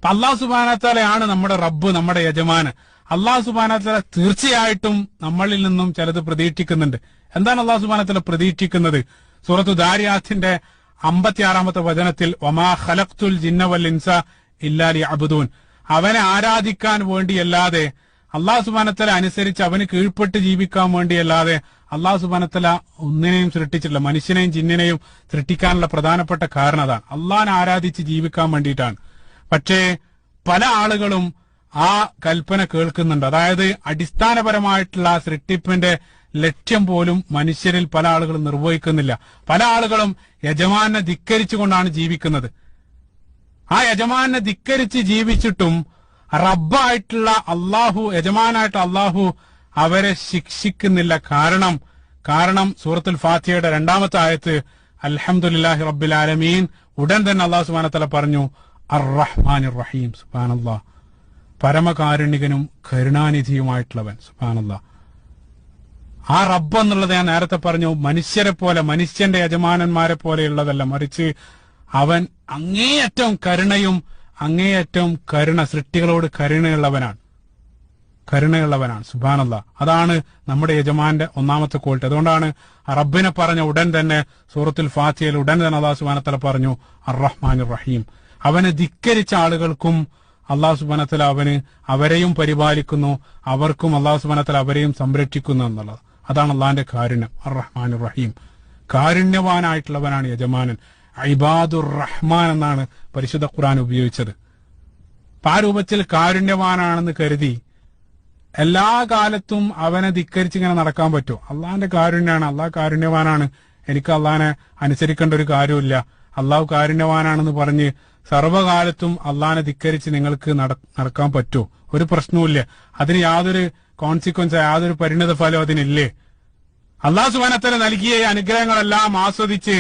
അപ്പൊ അള്ളാഹു സുബ്ഹാനഹു വ തആലയാണ് നമ്മുടെ റബ്ബ്, നമ്മുടെ യജമാനൻ. അള്ളാഹു സുബ്ഹാനഹു വ തആല തീർച്ചയായിട്ടും നമ്മളിൽ നിന്നും ചിലത് പ്രതീക്ഷിക്കുന്നുണ്ട്. എന്താണ് അള്ളാഹു സുബ്ഹാനഹു വ തആല പ്രതീക്ഷിക്കുന്നത്? സൂറത്തു ദാരിയാത്തിന്റെ 56-ാമത്തെ വചനത്തിൽ വമാ ഖലഖ്തുൽ ജിന്ന വൽ ഇൻസ ഇല്ലാ ലിയഅ്ബുദൂൻ, അവനെ ആരാധിക്കാൻ വേണ്ടിയല്ലാതെ, അള്ളാഹു സുബ്ഹാനഹു വ തആല അനുസരിച്ച് അവന് കീഴ്പ്പെട്ട് ജീവിക്കാൻ വേണ്ടിയല്ലാതെ അള്ളാഹു സുബ്ഹാനഹു വ തആല ഒന്നിനെയും സൃഷ്ടിച്ചിട്ടില്ല. മനുഷ്യനെയും ജിന്നിനെയും സൃഷ്ടിക്കാനുള്ള പ്രധാനപ്പെട്ട കാരണം അതാണ്, അള്ളാഹിനെ ആരാധിച്ച് ജീവിക്കാൻ വേണ്ടിയിട്ടാണ്. പക്ഷേ പല ആളുകളും ആ കൽപ്പന കേൾക്കുന്നുണ്ട്. അതായത് അടിസ്ഥാനപരമായിട്ടുള്ള സൃഷ്ടിപ്പിന്റെ ലക്ഷ്യം പോലും മനുഷ്യരിൽ പല ആളുകളും നിർവഹിക്കുന്നില്ല. പല ആളുകളും യജമാനെ ധിക്കരിച്ചുകൊണ്ടാണ് ജീവിക്കുന്നത്. ആ യജമാനെ ധിക്കരിച്ച് ജീവിച്ചിട്ടും റബ്ബായിട്ടുള്ള അള്ളാഹു, യജമാനായിട്ട് അള്ളാഹു അവരെ ശിക്ഷിക്കുന്നില്ല. കാരണം സൂറത്തുൽ ഫാത്തിഹയുടെ 2-ാമത്തെ ആയത്ത് അൽഹംദുലില്ലാഹി റബ്ബിൽ ആലമീൻ, ഉടൻ തന്നെ അള്ളാഹു സുബ്ഹാനഹു വ തആല പറഞ്ഞു അർ-റഹ്മാനിർ റഹീം. സുബ്ഹാനല്ലാഹ്, പരമകാരുണികനും കരുണാനിധിയുമായിട്ടുള്ളവൻ. സുബ്ഹാനല്ലാഹ്, ആ റബ്ബ് എന്നുള്ളത് ഞാൻ നേരത്തെ പറഞ്ഞു, മനുഷ്യരെ പോലെ, മനുഷ്യന്റെ യജമാനന്മാരെ പോലെയുള്ളതല്ല, മറിച്ച് അവൻ അങ്ങേയറ്റം കരുണയും അങ്ങേയറ്റം സൃഷ്ടികളോട് കരുണയുള്ളവനാണ്. സുബ്ഹാനല്ലാഹ്, അതാണ് നമ്മുടെ യജമാന്റെ ഒന്നാമത്തെ ക്വാളിറ്റി. അതുകൊണ്ടാണ് റബ്ബിനെ പറഞ്ഞ ഉടൻ തന്നെ സൂറത്തുൽ ഫാത്തിഹയിൽ ഉടൻ തന്നെ അല്ലാഹു സുബ്ഹാനഹു വ തആല പറഞ്ഞു അർ-റഹ്മാനിർ റഹീം. അവനെ ധിക്കരിച്ച ആളുകൾക്കും അല്ലാഹു സുബ്ഹാനഹു വ തആല അവരെയും പരിപാലിക്കുന്നു, അവർക്കും അല്ലാഹു സുബ്ഹാനഹു വ തആല അവരെയും സംരക്ഷിക്കുന്നു എന്നുള്ളത്. അതാണ് അള്ളാഹിന്റെ കാരുണ്യം. അർ-റഹ്മാനിർ റഹീം, കാരുണ്യവാനായിട്ടുള്ളവനാണ് യജമാനൻ. ഇബാദുർ റഹ്മാൻ എന്നാണ് പരിശുദ്ധ ഖുർആൻ ഉപയോഗിച്ചത്. ആ രൂപത്തിൽ കാരുണ്യവാനാണെന്ന് കരുതി എല്ലാ കാലത്തും അവനെ ധിക്കരിച്ച് ഇങ്ങനെ നടക്കാൻ പറ്റുമോ? അള്ളാഹിന്റെ കാരുണ്യമാണ്, അള്ളാഹ് കാരുണ്യവാനാണ്, എനിക്ക് അള്ളാഹിനെ അനുസരിക്കേണ്ട ഒരു കാര്യമില്ല, അള്ളാഹു കാരുണ്യവാനാണെന്ന് പറഞ്ഞ് സർവ്വകാലത്തും അള്ളാഹിനെ ധിക്കരിച്ച് നിങ്ങൾക്ക് നടക്കാൻ പറ്റുമോ? ഒരു പ്രശ്നവുമില്ല. അതിന് യാതൊരു കോൺസിക്വൻസ്, യാതൊരു പരിണിത ഫലം അതിനില്ലേ? അള്ളാഹു സുബ്ഹാനഹു വ തആല നൽകിയ അനുഗ്രഹങ്ങളെല്ലാം ആസ്വദിച്ച്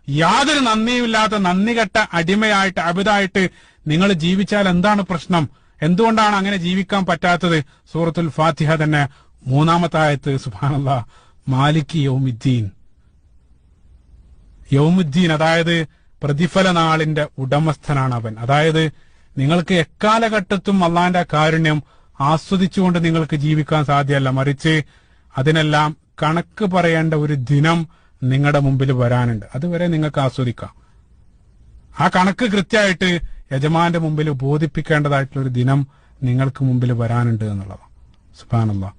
യാതൊരു നന്ദിയുമില്ലാത്ത നന്ദികെട്ട അടിമയായിട്ട്, അബിദായിട്ട് നിങ്ങൾ ജീവിച്ചാൽ എന്താണ് പ്രശ്നം? എന്തുകൊണ്ടാണ് അങ്ങനെ ജീവിക്കാൻ പറ്റാത്തത്? സൂറത്തുൽ ഫാത്തിഹ തന്നെ 3-ാമത്തെ ആയത്ത്, സുബ്ഹാനല്ലാഹ്, മാലിക് യൗമുദ്ദീൻ. യൗമുദ്ദീൻ, അതായത് പ്രതിഫല നാളിന്റെ ഉടമസ്ഥനാണ് അവൻ. അതായത് നിങ്ങൾക്ക് എക്കാലഘട്ടത്തും അള്ളാഹിന്റെ കാരുണ്യം ആസ്വദിച്ചുകൊണ്ട് നിങ്ങൾക്ക് ജീവിക്കാൻ സാധ്യമല്ല, മറിച്ച് അതിനെല്ലാം കണക്ക് പറയേണ്ട ഒരു ദിനം നിങ്ങളുടെ മുമ്പിൽ വരാനുണ്ട്. അതുവരെ നിങ്ങൾക്ക് ആസ്വദിക്കാം. ആ കണക്ക് കൃത്യമായിട്ട് യജമാന്റെ മുമ്പിൽ ബോധിപ്പിക്കേണ്ടതായിട്ടുള്ള ഒരു ദിനം നിങ്ങൾക്ക് മുമ്പിൽ വരാനുണ്ട് എന്നുള്ളതാണ്. സുബ്ഹാനല്ലാഹ്,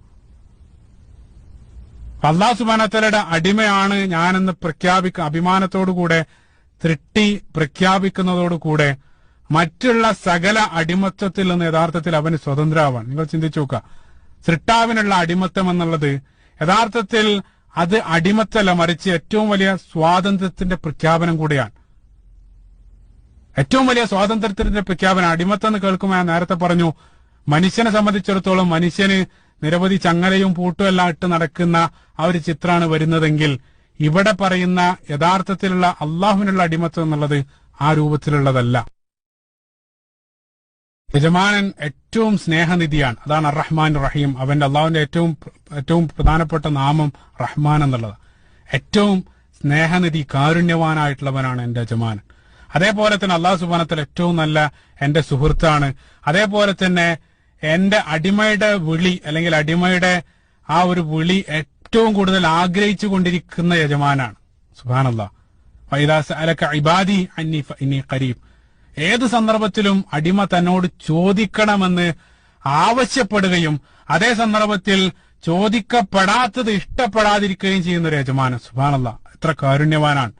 അല്ലാഹു സുബ്ഹാനഹു വ തആലയുടെ അടിമയാണ് ഞാനെന്ന് അഭിമാനത്തോടുകൂടെ സൃഷ്ടി പ്രഖ്യാപിക്കുന്നതോടുകൂടെ മറ്റുള്ള സകല അടിമത്തത്തിൽ നിന്ന് യഥാർത്ഥത്തിൽ അവന് സ്വതന്ത്രമാവാൻ. നിങ്ങൾ ചിന്തിച്ചു നോക്കുക, സൃഷ്ടാവിനുള്ള അടിമത്തം എന്നുള്ളത് യഥാർത്ഥത്തിൽ അത് അടിമത്തല്ല, മറിച്ച് ഏറ്റവും വലിയ സ്വാതന്ത്ര്യത്തിന്റെ പ്രഖ്യാപനം കൂടിയാണ്. ഏറ്റവും വലിയ സ്വാതന്ത്ര്യത്തിന്റെ പ്രഖ്യാപനം. അടിമത്തം എന്ന് കേൾക്കുമ്പോൾ ഞാൻ നേരത്തെ പറഞ്ഞു, മനുഷ്യനെ സംബന്ധിച്ചിടത്തോളം മനുഷ്യന് നിരവധി ചങ്ങലയും പൂട്ടും എല്ലാം ഇട്ട് നടക്കുന്ന ആ ഒരു ചിത്രമാണ് വരുന്നതെങ്കിൽ, ഇവിടെ പറയുന്ന യഥാർത്ഥത്തിലുള്ള അള്ളാഹുവിനുള്ള അടിമത്തം എന്നുള്ളത് ആ രൂപത്തിലുള്ളതല്ല. യജമാനൻ ഏറ്റവും സ്നേഹനിധിയാണ്. അതാണ് അർ-റഹ്മാൻ റഹീം. അവന്റെ അള്ളാഹുവിന്റെ ഏറ്റവും പ്രധാനപ്പെട്ട നാമം റഹ്മാൻ എന്നുള്ളത്. ഏറ്റവും സ്നേഹനിധി, കാരുണ്യവാനായിട്ടുള്ളവനാണ് എന്റെ യജമാനൻ. അതേപോലെ തന്നെ അള്ളാഹു സുബ്ഹാനഹു വ തആല ഏറ്റവും നല്ല എന്റെ സുഹൃത്താണ്. അതേപോലെ തന്നെ എന്റെ അടിമയുടെ വിളി, അല്ലെങ്കിൽ അടിമയുടെ ആ ഒരു വിളി ഏറ്റവും കൂടുതൽ ആഗ്രഹിച്ചു കൊണ്ടിരിക്കുന്ന യജമാനാണ്. സുബ്ഹാനല്ലാഹ്, ഫഇദാ സഅലക ഇബാദി അന്നി ഫഇന്നി ഖരീബ്. ഏത് സന്ദർഭത്തിലും അടിമ തന്നോട് ചോദിക്കണമെന്ന് ആവശ്യപ്പെടുകയും അതേ സന്ദർഭത്തിൽ ചോദിക്കപ്പെടാത്തത് ഇഷ്ടപ്പെടാതിരിക്കുകയും ചെയ്യുന്ന ഒരു യജമാനൻ. സുബ്ഹാനല്ലാഹ്, എത്ര കാരുണ്യവാനാണ്.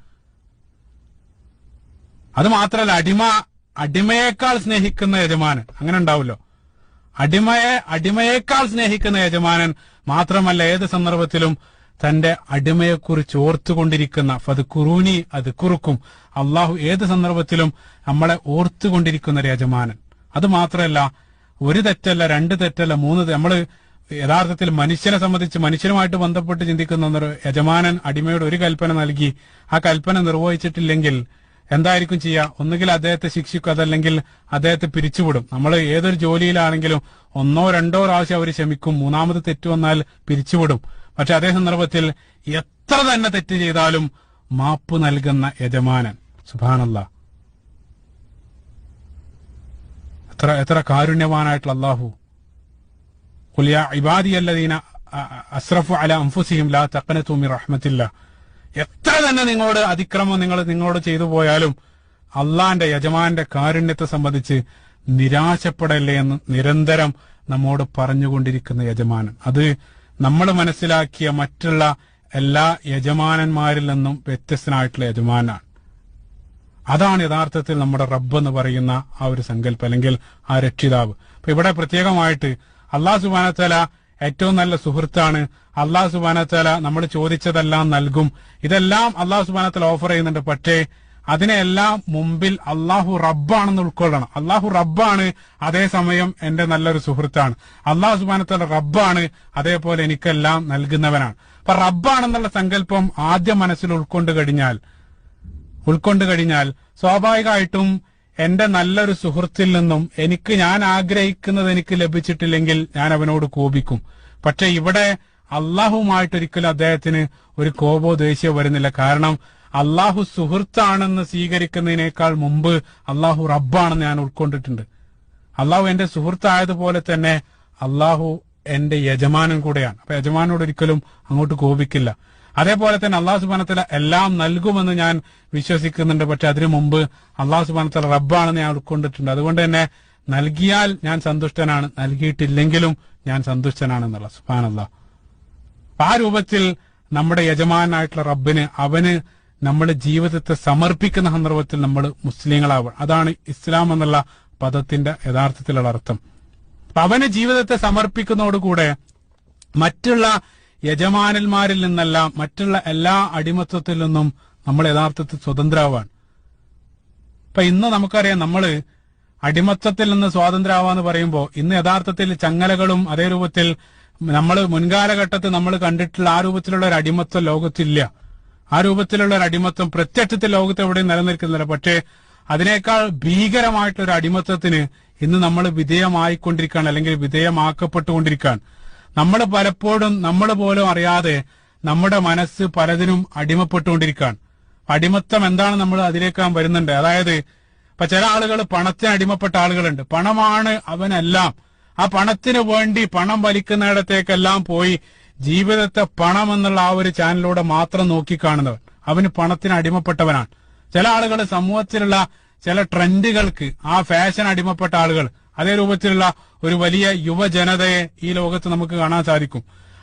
അത് മാത്രമല്ല, അടിമയേക്കാൾ സ്നേഹിക്കുന്ന യജമാനൻ. അങ്ങനെ ഉണ്ടാവുമല്ലോ, അടിമയേക്കാൾ സ്നേഹിക്കുന്ന യജമാനൻ. മാത്രമല്ല, ഏത് സന്ദർഭത്തിലും തന്റെ അടിമയെക്കുറിച്ച് ഓർത്തുകൊണ്ടിരിക്കുന്ന, ഫദ്കുറൂനി അദ്കുറുക്കും, അള്ളാഹു ഏത് സന്ദർഭത്തിലും നമ്മളെ ഓർത്തുകൊണ്ടിരിക്കുന്ന ഒരു യജമാനൻ. അത് മാത്രമല്ല, ഒരു തെറ്റല്ല, 2 തെറ്റല്ല, 3 നമ്മള് യഥാർത്ഥത്തിൽ മനുഷ്യനെ സംബന്ധിച്ച് മനുഷ്യനുമായിട്ട് ബന്ധപ്പെട്ട് ചിന്തിക്കുന്ന ഒരു യജമാനൻ അടിമയോട് ഒരു കൽപ്പന നൽകി ആ കൽപ്പന നിർവഹിച്ചിട്ടില്ലെങ്കിൽ എന്തായിരിക്കും ചെയ്യുക? ഒന്നുകിൽ അദ്ദേഹത്തെ ശിക്ഷിക്കും, അതല്ലെങ്കിൽ അദ്ദേഹത്തെ പിരിച്ചുവിടും. നമ്മൾ ഏതൊരു ജോലിയിലാണെങ്കിലും 1 2 പ്രാവശ്യം അവർ ക്ഷമിക്കും, 3ാമത് തെറ്റ് വന്നാൽ പിരിച്ചുവിടും. പക്ഷെ അതേ സന്ദർഭത്തിൽ എത്ര തന്നെ തെറ്റ് ചെയ്താലും മാപ്പ് നൽകുന്ന യജമാനൻ. സുബ്ഹാനല്ലാഹ്, എത്ര കാരുണ്യവാനായിട്ടുള്ള അല്ലാഹു. ഖുൽ യാ ഇബാദിയല്ലദീന അസ്റഫു അലാ അൻഫുസിഹിം ലാ തഖ്നതു മിർ റഹ്മത്തില്ലാ. എത്ര തന്നെ നിങ്ങളോട് അതിക്രമം നിങ്ങളോട് ചെയ്തു പോയാലും അള്ളാന്റെ യജമാന്റെ കാരുണ്യത്തെ സംബന്ധിച്ച് നിരാശപ്പെടല്ലേ എന്ന് നിരന്തരം നമ്മോട് പറഞ്ഞുകൊണ്ടിരിക്കുന്ന യജമാനൻ. അത് നമ്മൾ മനസ്സിലാക്കിയ മറ്റുള്ള എല്ലാ യജമാനന്മാരിൽ നിന്നും വ്യത്യസ്തനായിട്ടുള്ള യജമാനാണ്. അതാണ് യഥാർത്ഥത്തിൽ നമ്മുടെ റബ്ബ് എന്ന് പറയുന്ന ആ ഒരു സങ്കല്പം, അല്ലെങ്കിൽ ആ രക്ഷിതാവ്. അപ്പൊ ഇവിടെ പ്രത്യേകമായിട്ട് അല്ലാഹു സുബ്ഹാനഹു വ തആല ഏറ്റവും നല്ല സുഹൃത്താണ്. അല്ലാഹു സുബ്ഹാനഹു വ തആല നമ്മൾ ചോദിച്ചതെല്ലാം നൽകും. ഇതെല്ലാം അല്ലാഹു സുബ്ഹാനഹു വ തആല ഓഫർ ചെയ്യുന്നുണ്ട്. പക്ഷേ അതിനെല്ലാം മുമ്പിൽ അള്ളാഹു റബ്ബാണെന്ന് ഉൾക്കൊള്ളണം. അള്ളാഹു റബ്ബാണ്, അതേസമയം എന്റെ നല്ലൊരു സുഹൃത്താണ്. അള്ളാഹു സുബ്ഹാനഹു വ തആല റബ്ബാണ്, അതേപോലെ എനിക്കെല്ലാം നൽകുന്നവനാണ്. അപ്പൊ റബ്ബാണെന്നുള്ള സങ്കല്പം ആദ്യം മനസ്സിൽ ഉൾക്കൊണ്ട് കഴിഞ്ഞാൽ സ്വാഭാവികമായിട്ടും എന്റെ നല്ലൊരു സുഹൃത്തിൽ നിന്നും ഞാൻ ആഗ്രഹിക്കുന്നത് എനിക്ക് ലഭിച്ചിട്ടില്ലെങ്കിൽ ഞാൻ അവനോട് കോപിക്കും. പക്ഷെ ഇവിടെ അള്ളാഹുമായിട്ടൊരിക്കലും അദ്ദേഹത്തിന് ഒരു കോപോ ദേഷ്യമോ വരുന്നില്ല. കാരണം അള്ളാഹു സുഹൃത്താണെന്ന് സ്വീകരിക്കുന്നതിനേക്കാൾ മുമ്പ് അള്ളാഹു റബ്ബാണെന്ന് ഞാൻ ഉൾക്കൊണ്ടിട്ടുണ്ട്. അള്ളാഹു എന്റെ സുഹൃത്തായതുപോലെ തന്നെ അള്ളാഹു എന്റെ യജമാനൻ കൂടെയാണ്. അപ്പൊ യജമാനോട് ഒരിക്കലും അങ്ങോട്ട് കോപിക്കില്ല. അതേപോലെ തന്നെ അള്ളാഹു സുബ്ഹാനഹു വ തആല എല്ലാം നൽകുമെന്ന് ഞാൻ വിശ്വസിക്കുന്നുണ്ട്. പക്ഷെ അതിനു മുമ്പ് അള്ളാഹു സുബ്ഹാനഹു വ തആല റബ്ബാണെന്ന് ഞാൻ ഉൾക്കൊണ്ടിട്ടുണ്ട്. അതുകൊണ്ട് തന്നെ നൽകിയാൽ ഞാൻ സന്തുഷ്ടനാണ്, നൽകിയിട്ടില്ലെങ്കിലും ഞാൻ സന്തുഷ്ടനാണെന്നുള്ള സുബ്ഹാനല്ലാഹ്. ആ രൂപത്തിൽ നമ്മുടെ യജമാനായിട്ടുള്ള റബ്ബിന് അവന് നമ്മുടെ ജീവിതത്തെ സമർപ്പിക്കുന്ന സന്ദർഭത്തിൽ നമ്മൾ മുസ്ലിങ്ങളാവണം. അതാണ് ഇസ്ലാം എന്നുള്ള പദത്തിന്റെ യഥാർത്ഥത്തിലുള്ള അർത്ഥം. അവന് ജീവിതത്തെ സമർപ്പിക്കുന്നതോടുകൂടെ മറ്റുള്ള യജമാനന്മാരിൽ നിന്നെല്ലാം, മറ്റുള്ള എല്ലാ അടിമത്വത്തിൽ നിന്നും നമ്മൾ യഥാർത്ഥത്തിൽ സ്വതന്ത്രമാവാൻ. ഇപ്പൊ ഇന്ന് നമുക്കറിയാം, നമ്മള് അടിമത്വത്തിൽ നിന്ന് സ്വാതന്ത്ര്യമാവാന്ന് പറയുമ്പോൾ ഇന്ന് യഥാർത്ഥത്തിൽ ചങ്ങലകളും അതേ രൂപത്തിൽ നമ്മൾ മുൻകാലഘട്ടത്തിൽ നമ്മൾ കണ്ടിട്ടുള്ള ആ രൂപത്തിലുള്ള ഒരു അടിമത്വം ലോകത്തില്ല. ആ രൂപത്തിലുള്ള ഒരു അടിമത്വം പ്രത്യക്ഷത്തിൽ ലോകത്ത് എവിടെയും നിലനിൽക്കുന്നില്ല. പക്ഷേ അതിനേക്കാൾ ഭീകരമായിട്ടൊരു അടിമത്വത്തിന് ഇന്ന് നമ്മൾ വിധേയമായിക്കൊണ്ടിരിക്കുകയാണ്, അല്ലെങ്കിൽ വിധേയമാക്കപ്പെട്ടുകൊണ്ടിരിക്കുകയാണ്. നമ്മൾ പലപ്പോഴും നമ്മൾ പോലും അറിയാതെ നമ്മുടെ മനസ്സ് പലതിനും അടിമപ്പെട്ടുകൊണ്ടിരിക്കുകയാണ്. അടിമത്തം എന്താണ് നമ്മൾ അതിലേക്ക് വരുന്നുണ്ട്. അതായത് ഇപ്പൊ ചില ആളുകൾ പണത്തിന് അടിമപ്പെട്ട ആളുകളുണ്ട്. പണമാണ് അവനെല്ലാം. ആ പണത്തിന് വേണ്ടി പണം വലിക്കുന്നിടത്തേക്കെല്ലാം പോയി ജീവിതത്തെ പണം എന്നുള്ള ആ ഒരു ചാനലിലൂടെ മാത്രം നോക്കിക്കാണുന്നവൻ അവന് പണത്തിന് അടിമപ്പെട്ടവനാണ്. ചില ആളുകൾ സമൂഹത്തിലുള്ള ചില ട്രെൻഡുകൾക്ക്, ആ ഫാഷൻ അടിമപ്പെട്ട ആളുകൾ, അതേ രൂപത്തിലുള്ള ഒരു വലിയ യുവജനതയെ ഈ ലോകത്ത് നമുക്ക് കാണാൻ സാധിക്കും.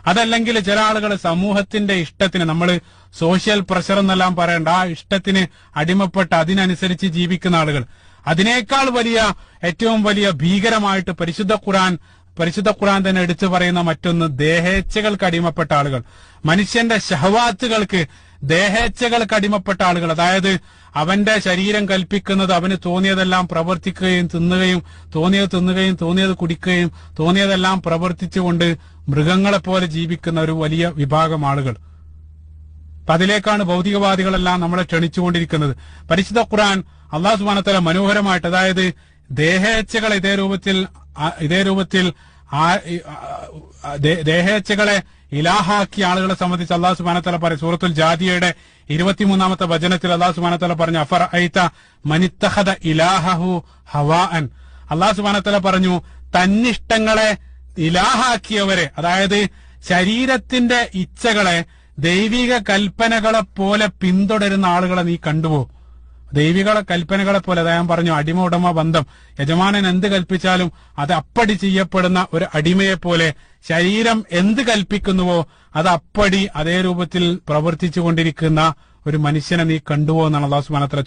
അതല്ലെങ്കിൽ ചില ആളുകൾ സമൂഹത്തിന്റെ ഇഷ്ടത്തിന്, നമ്മൾ സോഷ്യൽ പ്രഷർ എന്നെല്ലാം പറയേണ്ട ആ ഇഷ്ടത്തിന് അടിമപ്പെട്ട് അതിനനുസരിച്ച് ജീവിക്കുന്ന ആളുകൾ. അതിനേക്കാൾ വലിയ, ഏറ്റവും വലിയ ഭീകരമായിട്ട് പരിശുദ്ധ ഖുർആൻ തന്നെ എടുത്തു പറയുന്ന മറ്റൊന്ന് ദേഹേച്ഛകൾക്ക് അടിമപ്പെട്ട ആളുകൾ. മനുഷ്യന്റെ ശഹവാത്തുകൾക്ക്, ദേഹേച്ഛകൾക്ക് അടിമപ്പെട്ട ആളുകൾ. അതായത് അവന്റെ ശരീരം കൽപ്പിക്കുന്നത് അവന് തോന്നിയതെല്ലാം പ്രവർത്തിക്കുകയും തോന്നിയത് കുടിക്കുകയും തോന്നിയതെല്ലാം പ്രവർത്തിച്ചുകൊണ്ട് മൃഗങ്ങളെപ്പോലെ ജീവിക്കുന്ന ഒരു വലിയ വിഭാഗം ആളുകൾ. അപ്പൊ അതിലേക്കാണ് ഭൗതികവാദികളെല്ലാം നമ്മളെ ക്ഷണിച്ചുകൊണ്ടിരിക്കുന്നത്. പരിശുദ്ധ ഖുർആൻ അല്ലാഹു സുബ്ഹാനഹു വ തആല മനോഹരമായിട്ട്, അതായത് ദേഹേച്ഛകളെ ഇതേ രൂപത്തിൽ ദേഹേച്ഛകളെ ഇലാഹാക്കിയ ആളുകളെ സംബന്ധിച്ച് അല്ലാഹു സുബ്ഹാനഹു വ തആല പറയും. സൂറത്തുൽ ജാദിയയുടെ 23-ാമത്തെ വചനത്തിൽ അല്ലാഹു സുബ്ഹാനഹു വ തആല പറഞ്ഞു, അഫറഅയ്ത മനിത്തഖദ ഇലാഹഹു ഹവാഅൻ. അല്ലാഹു സുബ്ഹാനഹു വ തആല പറഞ്ഞു, തന്നിഷ്ടങ്ങളെ ഇലാഹാക്കിയവരെ, അതായത് ശരീരത്തിന്റെ ഇച്ഛകളെ ദൈവിക കൽപ്പനകളെ പോലെ പിന്തുടരുന്ന ആളുകളെ നീ കണ്ടുപോ. ദൈവിക കൽപ്പനകളെ പോലെ, അതായത് ഞാൻ പറഞ്ഞു, അടിമ ഉടമ ബന്ധം, യജമാനൻ എന്ത് കൽപ്പിച്ചാലും അത് അപ്പടി ചെയ്യപ്പെടുന്ന ഒരു അടിമയെ പോലെ ശരീരം എന്ത് കൽപ്പിക്കുന്നുവോ അത് അപ്പടി അതേ രൂപത്തിൽ പ്രവർത്തിച്ചു കൊണ്ടിരിക്കുന്ന ഒരു മനുഷ്യനെ നീ കണ്ടുപോ എന്നാണ് അല്ലാഹു സുബ്ഹാനഹു വ തആല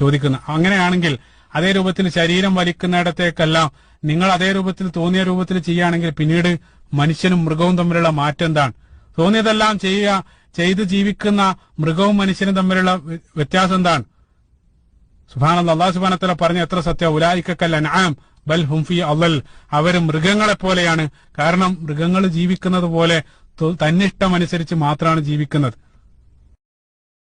ചോദിക്കുന്നത്. അങ്ങനെയാണെങ്കിൽ അതേ രൂപത്തിൽ ശരീരം വലിക്കുന്നിടത്തേക്കെല്ലാം നിങ്ങൾ അതേ രൂപത്തിൽ തോന്നിയ രൂപത്തിൽ ചെയ്യുകയാണെങ്കിൽ പിന്നീട് മനുഷ്യനും മൃഗവും തമ്മിലുള്ള മാറ്റം എന്താണ്? തോന്നിയതെല്ലാം ചെയ്ത് ജീവിക്കുന്ന മൃഗവും മനുഷ്യനും തമ്മിലുള്ള വ്യത്യാസം എന്താണ്? സുബ്ഹാനല്ലാഹ്, അല്ലാഹു സുബ്ഹാനഹു വ തആല പറഞ്ഞ എത്ര സത്യം. ഉലൈക കൽ അൻആം ബൽ ഹും ഫീ അളൽ. അവര് മൃഗങ്ങളെ പോലെയാണ്. കാരണം മൃഗങ്ങൾ ജീവിക്കുന്നത് പോലെ തന്നിഷ്ടമനുസരിച്ച് മാത്രമാണ് ജീവിക്കുന്നത്.